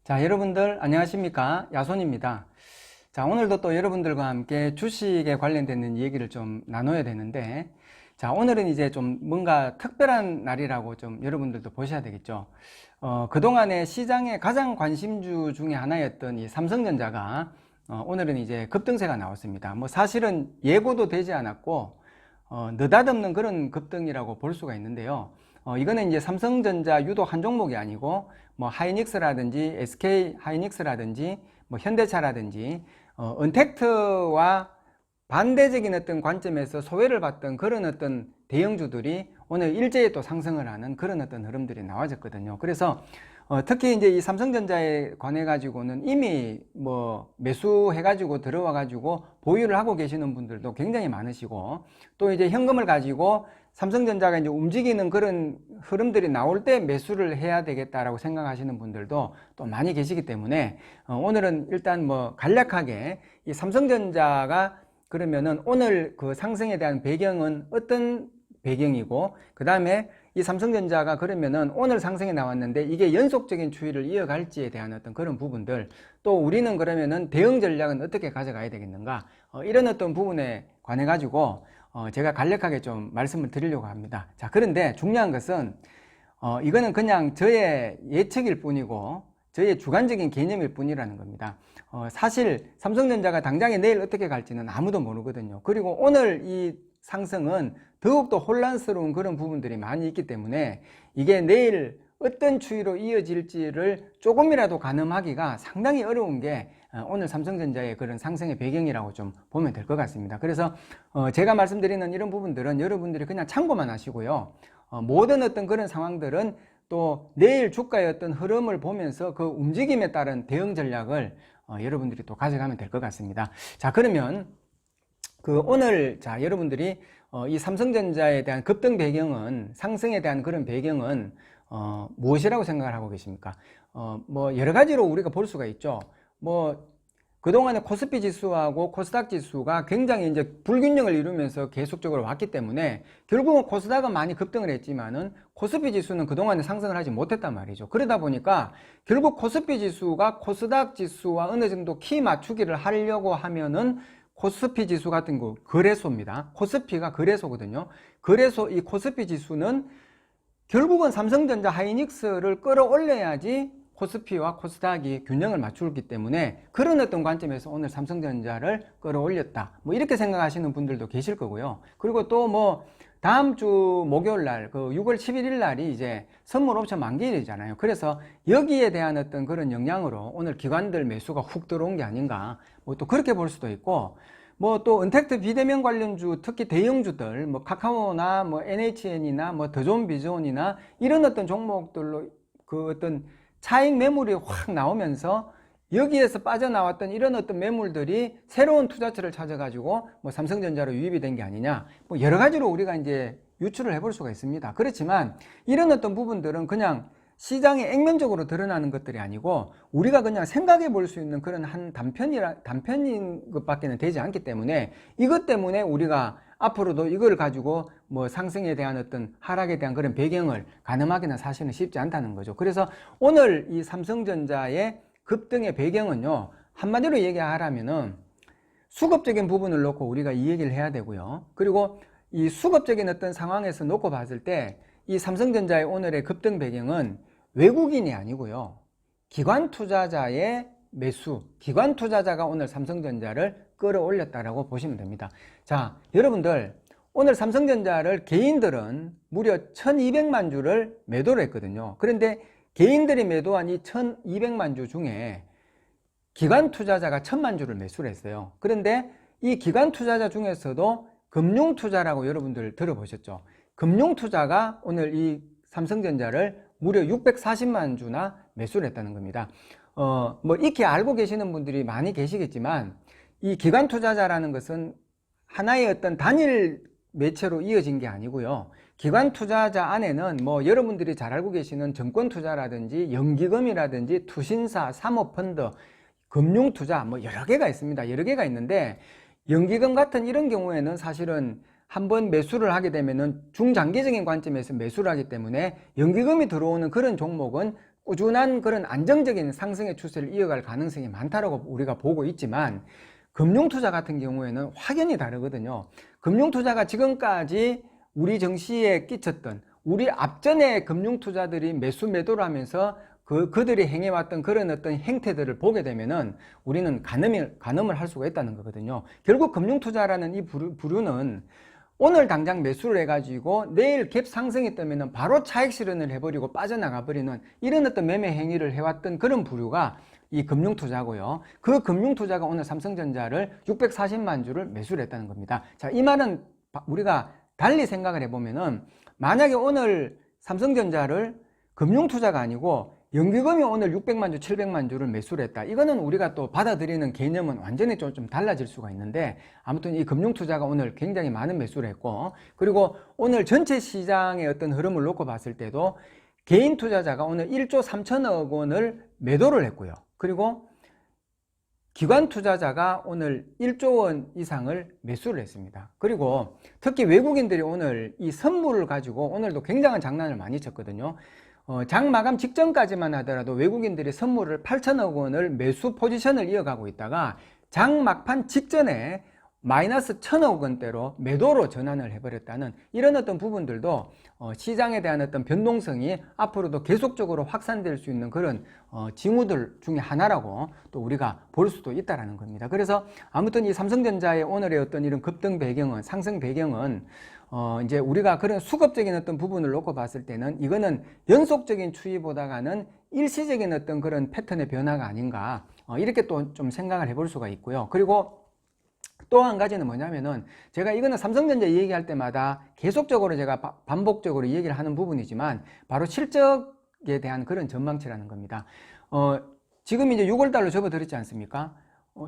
자, 여러분들 안녕하십니까? 야손입니다. 자, 오늘도 또 여러분들과 함께 주식에 관련된 얘기를 좀 나눠야 되는데, 자, 오늘은 이제 좀 뭔가 특별한 날이라고 좀 여러분들도 보셔야 되겠죠. 그동안에 시장의 가장 관심주 중에 하나였던 이 삼성전자가 오늘은 이제 급등세가 나왔습니다. 뭐 사실은 예고도 되지 않았고 느닷없는 그런 급등이라고 볼 수가 있는데요. 이거는 이제 삼성전자 유독 한 종목이 아니고 뭐 하이닉스라든지 SK 하이닉스라든지 뭐 현대차라든지 은택트와 반대적인 어떤 관점에서 소외를 받던 그런 어떤 대형주들이 오늘 일제히 또 상승을 하는 그런 어떤 흐름들이 나와졌거든요. 그래서 특히 이제 이 삼성전자에 관해 가지고는 이미 뭐 매수해 가지고 들어와 가지고 보유를 하고 계시는 분들도 굉장히 많으시고, 또 이제 현금을 가지고 삼성전자가 이제 움직이는 그런 흐름들이 나올 때 매수를 해야 되겠다라고 생각하시는 분들도 또 많이 계시기 때문에 오늘은 일단 뭐 간략하게 이 삼성전자가 그러면은 오늘 그 상승에 대한 배경은 어떤 배경이고, 그 다음에 이 삼성전자가 그러면은 오늘 상승에 나왔는데 이게 연속적인 추이를 이어갈지에 대한 어떤 그런 부분들, 또 우리는 그러면은 대응 전략은 어떻게 가져가야 되겠는가, 이런 어떤 부분에 관해 가지고 제가 간략하게 좀 말씀을 드리려고 합니다. 자, 그런데 중요한 것은 이거는 그냥 저의 예측일 뿐이고 저의 주관적인 개념일 뿐이라는 겁니다. 사실 삼성전자가 당장에 내일 어떻게 갈지는 아무도 모르거든요. 그리고 오늘 이 상승은 더욱더 혼란스러운 그런 부분들이 많이 있기 때문에 이게 내일 어떤 추이로 이어질지를 조금이라도 가늠하기가 상당히 어려운 게 오늘 삼성전자의 그런 상승의 배경이라고 좀 보면 될 것 같습니다. 그래서 제가 말씀드리는 이런 부분들은 여러분들이 그냥 참고만 하시고요. 모든 어떤 그런 상황들은 또 내일 주가의 어떤 흐름을 보면서 그 움직임에 따른 대응 전략을 여러분들이 또 가져가면 될 것 같습니다. 자, 그러면 오늘 여러분들이 이 삼성전자에 대한 급등 배경은, 상승에 대한 그런 배경은 무엇이라고 생각을 하고 계십니까? 뭐 여러 가지로 우리가 볼 수가 있죠. 뭐 그동안에 코스피 지수하고 코스닥 지수가 굉장히 이제 불균형을 이루면서 계속적으로 왔기 때문에 결국은 코스닥은 많이 급등을 했지만은 코스피 지수는 그동안에 상승을 하지 못했단 말이죠. 그러다 보니까 결국 코스피 지수가 코스닥 지수와 어느 정도 키 맞추기를 하려고 하면은 코스피 지수 같은 거 거래소입니다. 코스피가 거래소거든요. 그래서 이 코스피 지수는 결국은 삼성전자 하이닉스를 끌어올려야지 코스피와 코스닥이 균형을 맞추기 때문에 그런 어떤 관점에서 오늘 삼성전자를 끌어올렸다, 뭐 이렇게 생각하시는 분들도 계실 거고요. 그리고 또 뭐 다음 주 목요일 날 그 6월 11일 날이 이제 선물 옵션 만기일이잖아요. 그래서 여기에 대한 어떤 그런 영향으로 오늘 기관들 매수가 훅 들어온 게 아닌가, 뭐 또 그렇게 볼 수도 있고, 뭐 또 은택트 비대면 관련주, 특히 대형주들 뭐 카카오나 뭐 NHN이나 뭐 더존 비존이나 이런 어떤 종목들로 그 어떤 차익 매물이 확 나오면서 여기에서 빠져나왔던 이런 어떤 매물들이 새로운 투자처를 찾아가지고 뭐 삼성전자로 유입이 된 게 아니냐, 뭐 여러 가지로 우리가 이제 유추를 해볼 수가 있습니다. 그렇지만 이런 어떤 부분들은 그냥 시장에 액면적으로 드러나는 것들이 아니고 우리가 그냥 생각해 볼 수 있는 그런 한 단편인 것밖에는 되지 않기 때문에, 이것 때문에 우리가 앞으로도 이걸 가지고 뭐 상승에 대한 어떤 하락에 대한 그런 배경을 가늠하기는 사실은 쉽지 않다는 거죠. 그래서 오늘 이 삼성전자의 급등의 배경은요, 한마디로 얘기하라면은 수급적인 부분을 놓고 우리가 이 얘기를 해야 되고요. 그리고 이 수급적인 어떤 상황에서 놓고 봤을 때 이 삼성전자의 오늘의 급등 배경은 외국인이 아니고요, 기관 투자자의 매수, 기관 투자자가 오늘 삼성전자를 끌어올렸다라고 보시면 됩니다. 자, 여러분들 오늘 삼성전자를 개인들은 무려 1200만 주를 매도를 했거든요. 그런데 개인들이 매도한 이 1200만 주 중에 기관 투자자가 1000만 주를 매수를 했어요. 그런데 이 기관 투자자 중에서도 금융 투자라고 여러분들 들어보셨죠? 금융 투자가 오늘 이 삼성전자를 무려 640만 주나 매수를 했다는 겁니다. 뭐 익히 알고 계시는 분들이 많이 계시겠지만 이 기관 투자자라는 것은 하나의 어떤 단일 매체로 이어진 게 아니고요. 기관 투자자 안에는 뭐 여러분들이 잘 알고 계시는 정권 투자라든지 연기금이라든지 투신사, 사모펀드, 금융 투자 뭐 여러 개가 있습니다. 여러 개가 있는데 연기금 같은 이런 경우에는 사실은 한번 매수를 하게 되면은 중장기적인 관점에서 매수를 하기 때문에 연기금이 들어오는 그런 종목은 꾸준한 그런 안정적인 상승의 추세를 이어갈 가능성이 많다라고 우리가 보고 있지만, 금융투자 같은 경우에는 확연히 다르거든요. 금융투자가 지금까지 우리 정시에 끼쳤던, 우리 앞전에 금융투자들이 매수 매도를 하면서 그들이 행해왔던 그런 어떤 행태들을 보게 되면은 우리는 가늠을 할 수가 있다는 거거든요. 결국 금융투자라는 이 부류는 오늘 당장 매수를 해가지고 내일 갭 상승이 뜨면은 바로 차익 실현을 해버리고 빠져나가 버리는 이런 어떤 매매 행위를 해왔던 그런 부류가 이 금융투자고요. 그 금융투자가 오늘 삼성전자를 640만 주를 매수를 했다는 겁니다. 자, 이 말은 우리가 달리 생각을 해보면은, 만약에 오늘 삼성전자를 금융투자가 아니고 연기금이 오늘 600만 주, 700만 주를 매수를 했다. 이거는 우리가 또 받아들이는 개념은 완전히 좀 달라질 수가 있는데, 아무튼 이 금융투자가 오늘 굉장히 많은 매수를 했고, 그리고 오늘 전체 시장의 어떤 흐름을 놓고 봤을 때도 개인 투자자가 오늘 1조 3천억 원을 매도를 했고요. 그리고 기관 투자자가 오늘 1조 원 이상을 매수를 했습니다. 그리고 특히 외국인들이 오늘 이 선물을 가지고 오늘도 굉장한 장난을 많이 쳤거든요. 장 마감 직전까지만 하더라도 외국인들이 선물을 8천억 원을 매수 포지션을 이어가고 있다가 장 막판 직전에 마이너스 1,000억 원대로 매도로 전환을 해버렸다는 이런 어떤 부분들도 시장에 대한 어떤 변동성이 앞으로도 계속적으로 확산될 수 있는 그런 징후들 중에 하나라고 또 우리가 볼 수도 있다라는 겁니다. 그래서 아무튼 이 삼성전자의 오늘의 어떤 이런 급등 배경은, 상승 배경은 이제 우리가 그런 수급적인 어떤 부분을 놓고 봤을 때는 이거는 연속적인 추이보다가는 일시적인 어떤 그런 패턴의 변화가 아닌가, 이렇게 또 좀 생각을 해볼 수가 있고요. 그리고 또 한 가지는 뭐냐면은, 제가 이거는 삼성전자 얘기할 때마다 계속적으로 제가 반복적으로 얘기를 하는 부분이지만, 바로 실적에 대한 그런 전망치라는 겁니다. 지금 이제 6월달로 접어들었지 않습니까?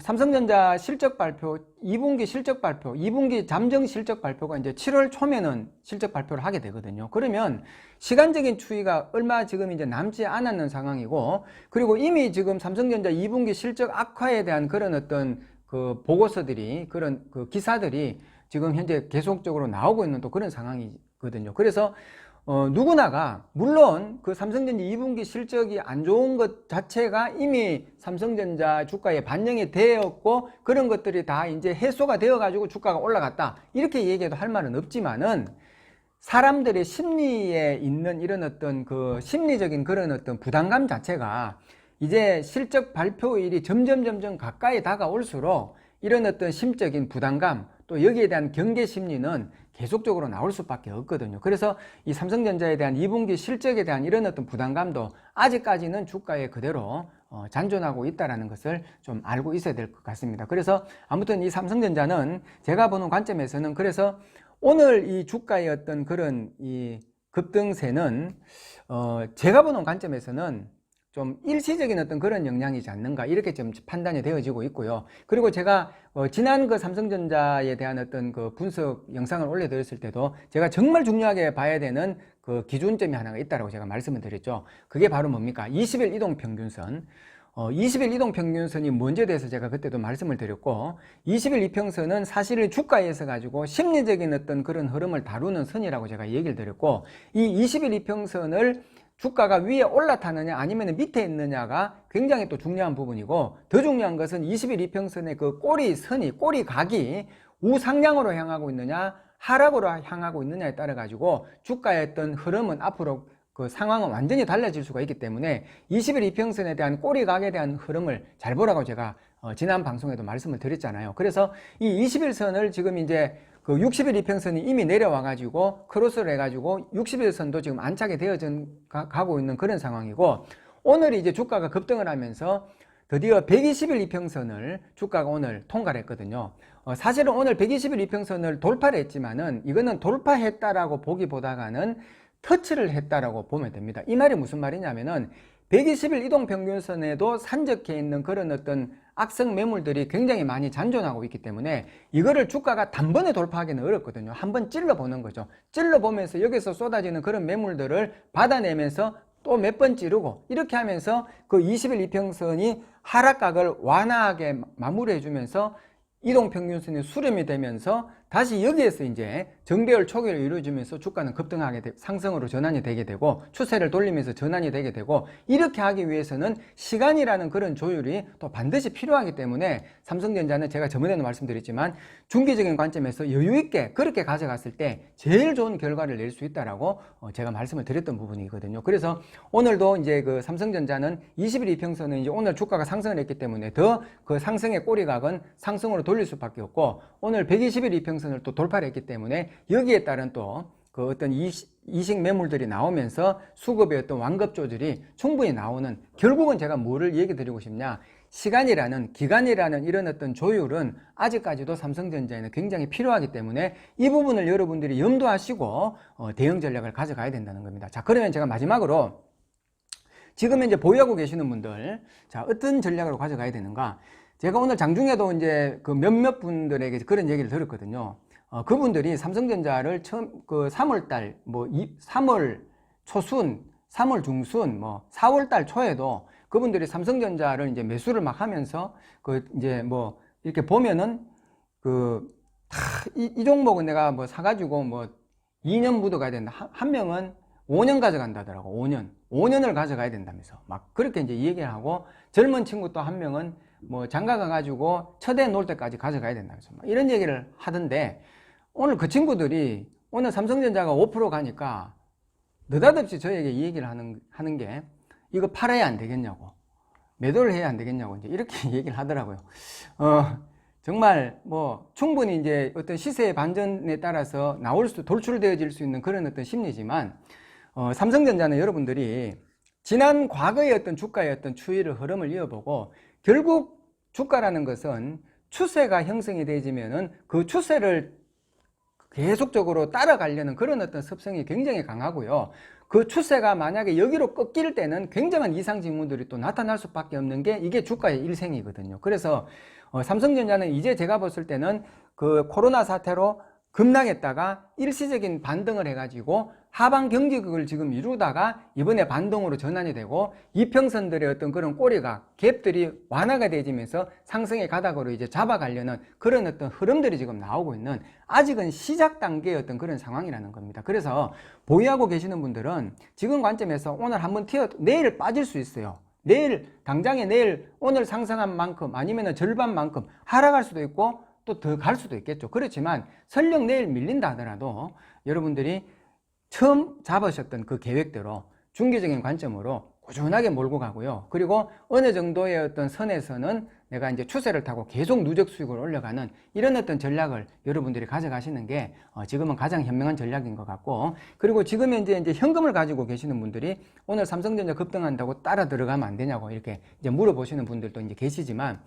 삼성전자 실적 발표, 2분기 실적 발표, 2분기 잠정 실적 발표가 이제 7월 초면은 실적 발표를 하게 되거든요. 그러면 시간적인 추이가 얼마 지금 이제 남지 않았는 상황이고, 그리고 이미 지금 삼성전자 2분기 실적 악화에 대한 그런 어떤 그 보고서들이, 그런 그 기사들이 지금 현재 계속적으로 나오고 있는 또 그런 상황이거든요. 그래서 누구나가, 물론 그 삼성전자 2분기 실적이 안 좋은 것 자체가 이미 삼성전자 주가에 반영이 되었고, 그런 것들이 다 이제 해소가 되어 가지고 주가가 올라갔다, 이렇게 얘기해도 할 말은 없지만은, 사람들의 심리에 있는 이런 어떤 그 심리적인 그런 어떤 부담감 자체가 이제 실적 발표일이 점점 가까이 다가올수록 이런 어떤 심적인 부담감, 또 여기에 대한 경계 심리는 계속적으로 나올 수밖에 없거든요. 그래서 이 삼성전자에 대한 2분기 실적에 대한 이런 어떤 부담감도 아직까지는 주가에 그대로 잔존하고 있다는 것을 좀 알고 있어야 될 것 같습니다. 그래서 아무튼 이 삼성전자는 제가 보는 관점에서는, 그래서 오늘 이 주가의 어떤 그런 이 급등세는 제가 보는 관점에서는 좀 일시적인 어떤 그런 영향이지 않는가, 이렇게 좀 판단이 되어지고 있고요. 그리고 제가 지난 그 삼성전자에 대한 어떤 그 분석 영상을 올려드렸을 때도 제가 정말 중요하게 봐야 되는 그 기준점이 하나가 있다고 제가 말씀을 드렸죠. 그게 바로 뭡니까? 20일 이동평균선. 20일 이동평균선이 뭔지에 대해서 제가 그때도 말씀을 드렸고, 20일 이평선은 사실 주가에서 가지고 심리적인 어떤 그런 흐름을 다루는 선이라고 제가 얘기를 드렸고, 이 20일 이평선을 주가가 위에 올라타느냐 아니면 밑에 있느냐가 굉장히 또 중요한 부분이고, 더 중요한 것은 20일 이평선의 그 꼬리각이 우상향으로 향하고 있느냐 하락으로 향하고 있느냐에 따라 가지고 주가의 어떤 흐름은 앞으로 그 상황은 완전히 달라질 수가 있기 때문에 20일 이평선에 대한 꼬리각에 대한 흐름을 잘 보라고 제가 지난 방송에도 말씀을 드렸잖아요. 그래서 이 20일선을 지금 이제 그 60일 이평선이 이미 내려와 가지고 크로스를 해 가지고 60일선도 지금 안착이 되어져 가고 있는 그런 상황이고, 오늘 이제 주가가 급등을 하면서 드디어 120일 이평선을 주가가 오늘 통과를 했거든요. 사실은 오늘 120일 이평선을 돌파를 했지만은 이거는 돌파했다라고 보기보다는 터치를 했다라고 보면 됩니다. 이 말이 무슨 말이냐면은 120일 이동평균선에도 산적해 있는 그런 어떤 악성 매물들이 굉장히 많이 잔존하고 있기 때문에 이거를 주가가 단번에 돌파하기는 어렵거든요. 한번 찔러보는 거죠. 찔러보면서 여기서 쏟아지는 그런 매물들을 받아내면서 또 몇 번 찌르고, 이렇게 하면서 그 20일 이평선이 하락각을 완화하게 마무리해 주면서 이동평균선이 수렴이 되면서 다시 여기에서 이제 정배열 초기를 이루어지면서 주가는 급등하게 상승으로 전환이 되게 되고 추세를 돌리면서 전환이 되게 되고, 이렇게 하기 위해서는 시간이라는 그런 조율이 또 반드시 필요하기 때문에 삼성전자는 제가 저번에도 말씀드렸지만 중기적인 관점에서 여유 있게 그렇게 가져갔을 때 제일 좋은 결과를 낼 수 있다라고 제가 말씀을 드렸던 부분이거든요. 그래서 오늘도 이제 그 삼성전자는 20일 이평선은 이제 오늘 주가가 상승을 했기 때문에 더 그 상승의 꼬리각은 상승으로 돌릴 수밖에 없고, 오늘 120일 이평선을 또 돌파를 했기 때문에 여기에 따른 또 그 어떤 이식 매물들이 나오면서 수급의 어떤 완급 조절이 충분히 나오는, 결국은 제가 뭐를 얘기 드리고 싶냐, 시간이라는 기간이라는 이런 어떤 조율은 아직까지도 삼성전자에는 굉장히 필요하기 때문에 이 부분을 여러분들이 염두하시고 대응 전략을 가져가야 된다는 겁니다. 자, 그러면 제가 마지막으로 지금 이제 보유하고 계시는 분들, 자, 어떤 전략으로 가져가야 되는가? 제가 오늘 장중에도 이제 그 몇몇 분들에게 그런 얘기를 들었거든요. 그분들이 삼성전자를 처음 그 3월달, 3월 초순, 3월 중순, 4월달 초에도 그분들이 삼성전자를 이제 매수를 막 하면서 그 이제 이렇게 보면은 이 종목은 내가 사가지고 2년 묻어가야 된다. 한 명은 5년 가져간다더라고. 5년을 가져가야 된다면서 막 그렇게 이제 얘기를 하고, 젊은 친구 또 한 명은 장가 가가지고 첫애 놓을 때까지 가져가야 된다면서 막 이런 얘기를 하던데, 오늘 그 친구들이 오늘 삼성전자가 5% 가니까 느닷없이 저에게 이 얘기를 하는 게, 이거 팔아야 안 되겠냐고, 매도를 해야 안 되겠냐고 이제 이렇게 얘기를 하더라고요. 정말 충분히 이제 어떤 시세의 반전에 따라서 돌출되어질 수 있는 그런 어떤 심리지만, 삼성전자는 여러분들이 지난 과거의 어떤 주가의 어떤 추이를 흐름을 이어보고, 결국 주가라는 것은 추세가 형성이 되지면은 그 추세를 계속적으로 따라가려는 그런 어떤 습성이 굉장히 강하고요. 그 추세가 만약에 여기로 꺾일 때는 굉장한 이상 징후들이 또 나타날 수밖에 없는 게 이게 주가의 일생이거든요. 그래서 삼성전자는 이제 제가 봤을 때는 그 코로나 사태로 급락했다가 일시적인 반등을 해가지고 하방 경직을 지금 이루다가 이번에 반등으로 전환이 되고, 이평선들의 어떤 그런 꼬리가 갭들이 완화가 되지면서 상승의 가닥으로 이제 잡아가려는 그런 어떤 흐름들이 지금 나오고 있는, 아직은 시작 단계의 어떤 그런 상황이라는 겁니다. 그래서 보유하고 계시는 분들은 지금 관점에서 오늘 한번 내일 빠질 수 있어요. 당장에 내일 오늘 상승한 만큼 아니면 절반만큼 하락할 수도 있고 또 더 갈 수도 있겠죠. 그렇지만 설령 내일 밀린다 하더라도 여러분들이 처음 잡으셨던 그 계획대로 중기적인 관점으로 꾸준하게 몰고 가고요. 그리고 어느 정도의 어떤 선에서는 내가 이제 추세를 타고 계속 누적 수익을 올려가는 이런 어떤 전략을 여러분들이 가져가시는 게 지금은 가장 현명한 전략인 것 같고, 그리고 지금 이제 현금을 가지고 계시는 분들이 오늘 삼성전자 급등한다고 따라 들어가면 안 되냐고 이렇게 이제 물어보시는 분들도 이제 계시지만,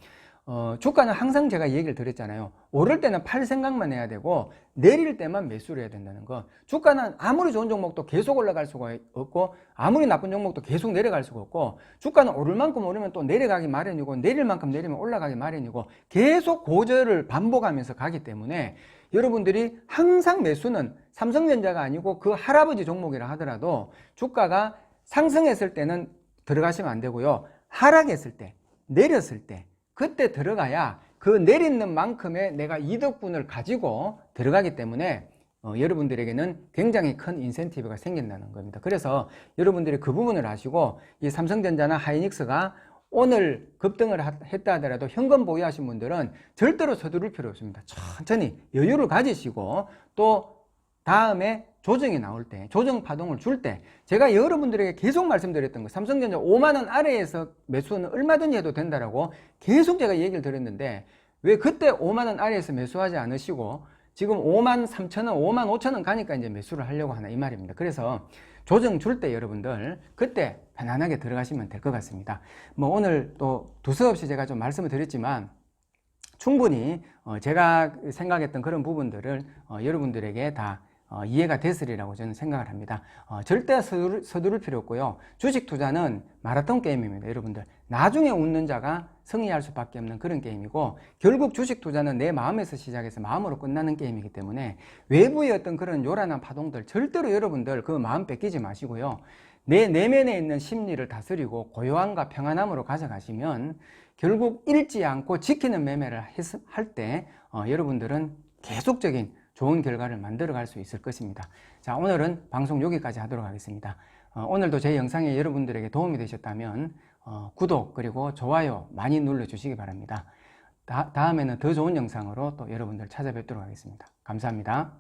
주가는 항상 제가 얘기를 드렸잖아요. 오를 때는 팔 생각만 해야 되고 내릴 때만 매수를 해야 된다는 거. 주가는 아무리 좋은 종목도 계속 올라갈 수가 없고 아무리 나쁜 종목도 계속 내려갈 수가 없고, 주가는 오를 만큼 오르면 또 내려가기 마련이고 내릴 만큼 내리면 올라가기 마련이고 계속 고저를 반복하면서 가기 때문에 여러분들이 항상 매수는 삼성전자가 아니고 그 할아버지 종목이라 하더라도 주가가 상승했을 때는 들어가시면 안 되고요. 하락했을 때, 내렸을 때 그때 들어가야 그 내리는 만큼의 내가 이득분을 가지고 들어가기 때문에 여러분들에게는 굉장히 큰 인센티브가 생긴다는 겁니다. 그래서 여러분들이 그 부분을 아시고, 이 삼성전자나 하이닉스가 오늘 급등을 했다 하더라도 현금 보유하신 분들은 절대로 서두를 필요 없습니다. 천천히 여유를 가지시고, 또 다음에 조정이 나올 때, 조정 파동을 줄 때, 제가 여러분들에게 계속 말씀드렸던 거, 삼성전자 5만원 아래에서 매수는 얼마든지 해도 된다라고 계속 제가 얘기를 드렸는데, 왜 그때 5만원 아래에서 매수하지 않으시고 지금 5만 3천원, 5만 5천원 가니까 이제 매수를 하려고 하나 이 말입니다. 그래서 조정 줄 때 여러분들 그때 편안하게 들어가시면 될 것 같습니다. 오늘 또 두서없이 제가 좀 말씀을 드렸지만 충분히 제가 생각했던 그런 부분들을 여러분들에게 다 이해가 됐으리라고 저는 생각을 합니다. 절대 서두를 필요 없고요. 주식 투자는 마라톤 게임입니다. 여러분들 나중에 웃는 자가 승리할 수밖에 없는 그런 게임이고, 결국 주식 투자는 내 마음에서 시작해서 마음으로 끝나는 게임이기 때문에 외부의 어떤 그런 요란한 파동들 절대로 여러분들 그 마음 뺏기지 마시고요. 내 내면에 있는 심리를 다스리고 고요함과 평안함으로 가져가시면 결국 잃지 않고 지키는 매매를 할 때 여러분들은 계속적인 좋은 결과를 만들어 갈 수 있을 것입니다. 자, 오늘은 방송 여기까지 하도록 하겠습니다. 오늘도 제 영상이 여러분들에게 도움이 되셨다면 구독 그리고 좋아요 많이 눌러주시기 바랍니다. 다음에는 더 좋은 영상으로 또 여러분들 찾아뵙도록 하겠습니다. 감사합니다.